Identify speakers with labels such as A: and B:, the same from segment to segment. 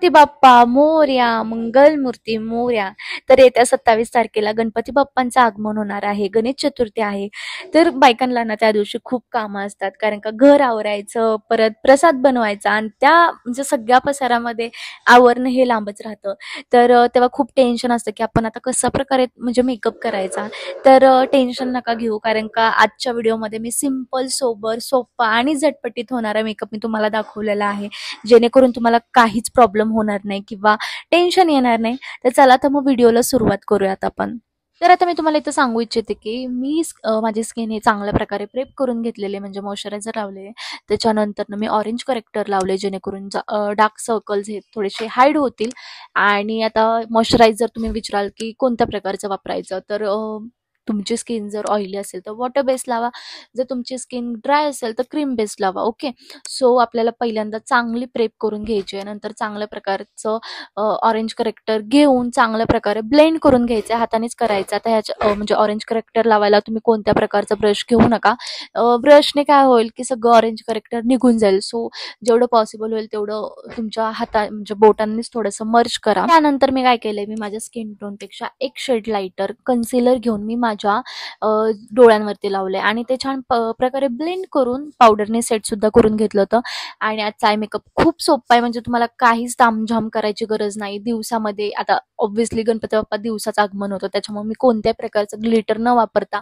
A: गणपती बाप्पा मोरया, मंगलमूर्ती मोरया. तर येत्या 27 तारखेला गणपती बाप्पांचं आगमन होणार आहे, गणेश चतुर्थी आहे. तर बायकांना ना त्या दिवशी खूप कामं असतात, कारण का घर आवरायचं, परत प्रसाद बनवायचा आणि त्या म्हणजे सगळ्या पसारामध्ये आवरणं हे लांबच राहतं. तर तेव्हा खूप टेन्शन असतं की आपण आता कशा प्रकारे म्हणजे मेकअप करायचा. तर टेन्शन नका घेऊ, कारण का आजच्या व्हिडिओमध्ये मी सिंपल, सोबर, सोपा आणि झटपटीत होणारा मेकअप मी तुम्हाला दाखवलेला आहे, जेणेकरून तुम्हाला काहीच प्रॉब्लेम होणार नाही किंवा टेन्शन येणार नाही. तर चला तर मग व्हिडिओला सुरुवात करूयात आपण. तर आता मी तुम्हाला इथं सांगू इच्छिते की मी माझी स्किन हे चांगल्या प्रकारे प्रेप करून घेतलेले, म्हणजे मॉइश्चरायझर लावले. त्याच्यानंतर मी ऑरेंज करेक्टर लावले, जेणेकरून डार्क सर्कल्स हे थोडेसे हाईड होतील. आणि आता मॉइश्चरायझर तुम्ही विचाराल की कोणत्या प्रकारचं वापरायचं, तर तुमची स्किन जर ऑइली असेल तर वॉटर बेस लावा, जर तुमची स्किन ड्राय असेल तर क्रीम बेस लावा. ओके. सो आपल्याला पहिल्यांदा चांगली प्रेप करून घ्यायची आहे, नंतर चांगल्या प्रकारचं ऑरेंज करेक्टर घेऊन चांगल्या प्रकारे ब्लेंड करून घ्यायचं, हातानेच करायचं. आता ह्याच्या म्हणजे ऑरेंज करेक्टर लावायला तुम्ही कोणत्या प्रकारचा ब्रश घेऊ नका. ब्रशने काय होईल की सगळं ऑरेंज करेक्टर निघून जाईल. सो जेवढं पॉसिबल होईल तेवढं तुमच्या म्हणजे बोटांनीच थोडंसं मर्ज करा. त्यानंतर मी काय केलंय, मी माझ्या स्किन टोनपेक्षा एक शेड लाइटर कन्सिलर घेऊन मी माझ्या डोळ्यांवरती लावले आणि ते छान प्रकारे ब्लेंड करून पावडरने सेट सुद्धा करून घेतलं होतं. आणि आजचा आय मेकअप खूप सोपा आहे, म्हणजे तुम्हाला काहीच तामझाम करायची गरज नाही. दिवसामध्ये आता ऑब्व्हियसली गणपती बाप्पा दिवसाचं आगमन होतं, त्याच्यामुळे मी कोणत्याही प्रकारचं ग्लिटर न वापरता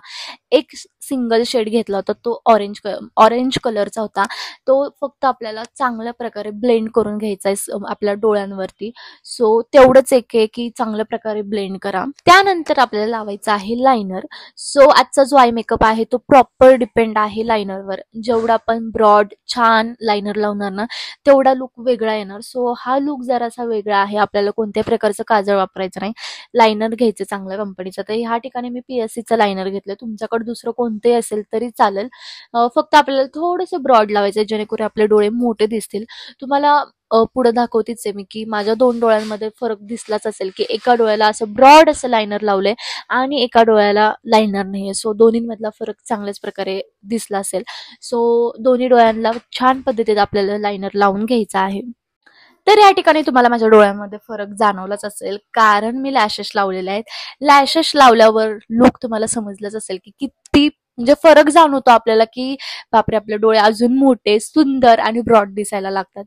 A: एक सिंगल शेड घेतला होता, तो ऑरेंज कलरचा होता. तो फक्त आपल्याला चांगल्या प्रकारे ब्लेंड करून घ्यायचा आहे आपल्या डोळ्यांवरती. सो तेवढंच एक आहे की चांगल्या प्रकारे ब्लेंड करा. त्यानंतर आपल्याला लावायचं आहे लायनर. सो आजचा जो आय मेकअप आहे तो प्रॉपर डिपेंड आहे लायनरवर. जेवढा आपण ब्रॉड छान लायनर लावणार ना, तेवढा लुक वेगळा येणार. सो हा लुक जरासा वेगळा आहे. आपल्याला कोणत्याही प्रकारचं काजळ वापरायचं नाही, लायनर घ्यायचं चांगल्या कंपनीचं. तर ह्या ठिकाणी मी PSCचं लायनर घेतलं, तुमच्याकडे दुसरं कोणतंही असेल तरी चालेल. फक्त आपल्याला थोडंसं ब्रॉड लावायचं, जेणेकरून आपले डोळे मोठे दिसतील. तुम्हाला पुढे दाखवतेच आहे मी की माझ्या दोन डोळ्यांमध्ये फरक दिसलाच असेल, की एका डोळ्याला असं ब्रॉड असं लायनर लावलंय आणि एका डोळ्याला लायनर नाहीये. सो दोन्हीमधला फरक चांगल्याच प्रकारे दिसला असेल. सो दोन्ही डोळ्यांना छान पद्धतीने आपल्याला लायनर लावून घ्यायचा आहे. तर या ठिकाणी तुम्हाला माझ्या डोळ्यामध्ये फरक जाणवलाच असेल, कारण मी लॅशेस लावलेले आहेत. लॅशेस लावल्यावर लुक तुम्हाला समजलंच असेल की किती म्हणजे फरक जाणवतो आपल्याला, की बापरे आपले डोळे अजून मोठे, सुंदर आणि ब्रॉड दिसायला लागतात.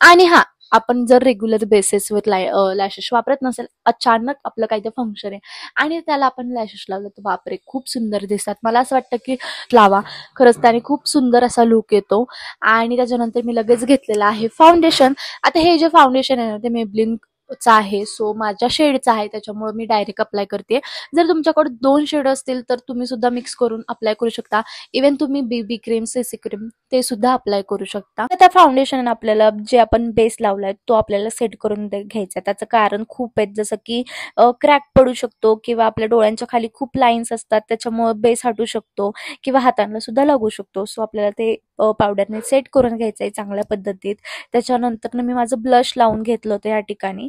A: आणि हा, आपण जर रेग्युलर बेसिसवर लॅशेस वापरत नसेल, अचानक आपलं काहीतरी फंक्शन आहे आणि त्याला आपण लॅशेस लावलं, तर बापरे खूप सुंदर दिसतात. मला असं वाटतं की लावा, खरंच त्याने खूप सुंदर असा लुक येतो. आणि त्याच्यानंतर मी लगेच घेतलेलं आहे फाउंडेशन. आता हे जे फाउंडेशन आहे ना, ते मेबलिनचं आहे. सो माझ्या शेडचं आहे, त्याच्यामुळे मी डायरेक्ट अप्लाय करते. जर तुमच्याकडे 2 शेड असतील तर तुम्ही सुद्धा मिक्स करून अप्लाय करू शकता. इव्हन तुम्ही BB क्रीम, CC क्रीम ते सुद्धा अप्लाय करू शकता. त्या फाउंडेशन आपल्याला जे आपण बेस लावलाय तो आपल्याला सेट करून घ्यायचा. त्याचं कारण खूप आहेत, जसं की क्रॅक पडू शकतो किंवा आपल्या डोळ्यांच्या खाली खूप लाईन्स असतात, त्याच्यामुळे बेस हटू शकतो किंवा हातांना सुद्धा लागू शकतो. सो आपल्याला ते पावडरने सेट करून घ्यायचं आहे चांगल्या पद्धतीत. त्याच्यानंतर मी माझं ब्लश लावून घेतलं होतं या ठिकाणी.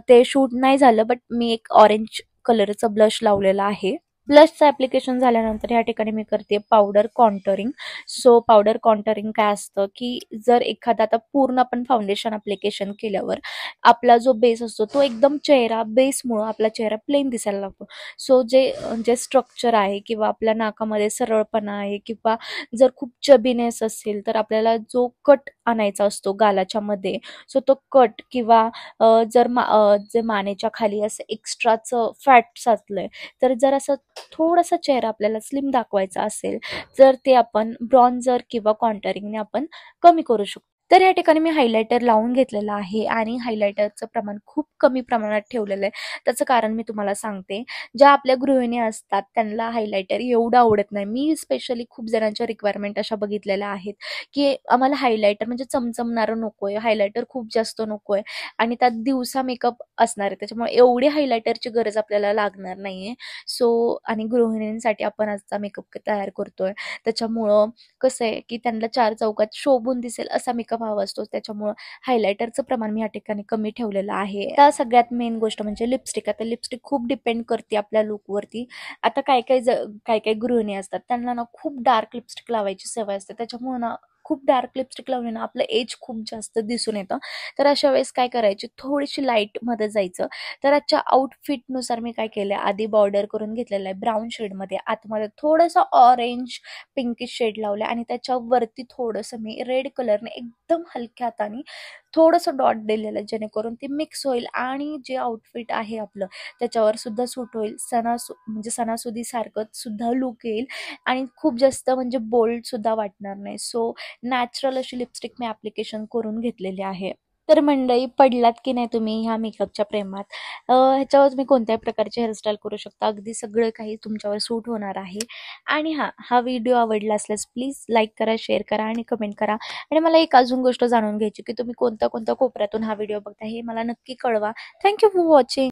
A: ते शूट नाही झालं, बट मी एक ऑरेंज कलरचं ब्लश लावलेलं आहे. ब्लशचं ऍप्लिकेशन झाल्यानंतर या ठिकाणी मी करते powder contouring. So powder contouring काय असतं, की जर एखादा आता पूर्ण आपण फाउंडेशन ऍप्लिकेशन केल्यावर आपला जो बेस असतो तो एकदम चेहरा बेसमुळं आपला चेहरा प्लेन दिसायला लागतो. सो जे स्ट्रक्चर आहे किंवा आपल्या नाकामध्ये सरळपणा आहे किंवा जर खूप चबीनेस असेल तर आपल्याला जो कट आणायचा असतो गालाच्या मध्ये, सो तो कट किंवा जे मानेच्या खाली असं एक्स्ट्राचं फॅट साचलंय, तर जर असं थोडासा चेहरा आपल्याला स्लिम दाखवायचा असेल तर ते आपण ब्रॉन्झर किंवा कॉन्टरिंगने आपण कमी करू शकतो. तर या ठिकाणी मी हायलायटर लावून घेतलेला आहे आणि हायलायटरचं प्रमाण खूप कमी प्रमाणात ठेवलेलं आहे. त्याचं कारण मी तुम्हाला सांगते. ज्या आपल्या गृहिणी असतात त्यांना हायलायटर एवढं आवडत नाही. मी स्पेशली खूप जणांच्या रिक्वायरमेंट अशा बघितलेल्या आहेत की आम्हाला हायलायटर म्हणजे चमचमणारं नकोय, हायलायटर खूप जास्त नकोय आणि त्यात दिवसा मेकअप असणार आहे, त्याच्यामुळे एवढी हायलायटरची गरज आपल्याला लागणार नाहीये. सो आणि गृहिणींसाठी आपण आजचा मेकअप तयार करतोय, त्याच्यामुळं कसं आहे की त्यांना चार चौकात शोभून दिसेल असा मेकअप हवा असतो. त्याच्यामुळं हायलायटरचं प्रमाण मी या ठिकाणी कमी ठेवलेलं आहे. आता सगळ्यात मेन गोष्ट म्हणजे लिपस्टिक. आता लिपस्टिक खूप डिपेंड करते आपल्या लुकवरती. आता काही काही गृहिणी असतात त्यांना ना खूप डार्क लिपस्टिक लावायची सवय असते, त्याच्यामुळे ना खूप डार्क लिपस्टिक लावली ना आपलं एज खूप जास्त दिसून येतं. तर अशा वेळेस काय करायची, थोडीशी लाईटमध्ये जायचं. तर आजच्या आउटफिटनुसार मी काय केलं, आधी बॉर्डर करून घेतलेलं आहे ब्राऊन शेडमध्ये, आतमध्ये थोडंसं ऑरेंज पिंकिश शेड लावलं आणि त्याच्यावरती थोडंसं मी रेड कलरने एकदम हलक्या हाताने थोडंसं डॉट दिलेलं आहे, जेणेकरून ते मिक्स होईल आणि जे आउटफिट आहे आपलं त्याच्यावर सुद्धा सूट होईल. म्हणजे सणासुदीसारखं सुद्धा लुक येईल आणि खूप जास्त म्हणजे बोल्ड सुद्धा वाटणार नाही. सो नॅचरल अशी लिपस्टिक मी ॲप्लिकेशन करून घेतलेली आहे. तर मंडळी, पडलात की नाही तुम्ही ह्या मेकअपच्या प्रेमात? ह्याच्यावर तुम्ही कोणत्याही प्रकारचे हेअरस्टाईल करू शकता. अगदी सगळं काही तुमच्यावर सूट होणार आहे. आणि हां, हा व्हिडिओ आवडला असल्यास प्लीज लाईक करा, शेअर करा आणि कमेंट करा. आणि मला एक अजून गोष्ट जाणून घ्यायची की तुम्ही कोणत्या कोणत्या कोपऱ्यातून हा व्हिडिओ बघता हे मला नक्की कळवा. Thank you for watching.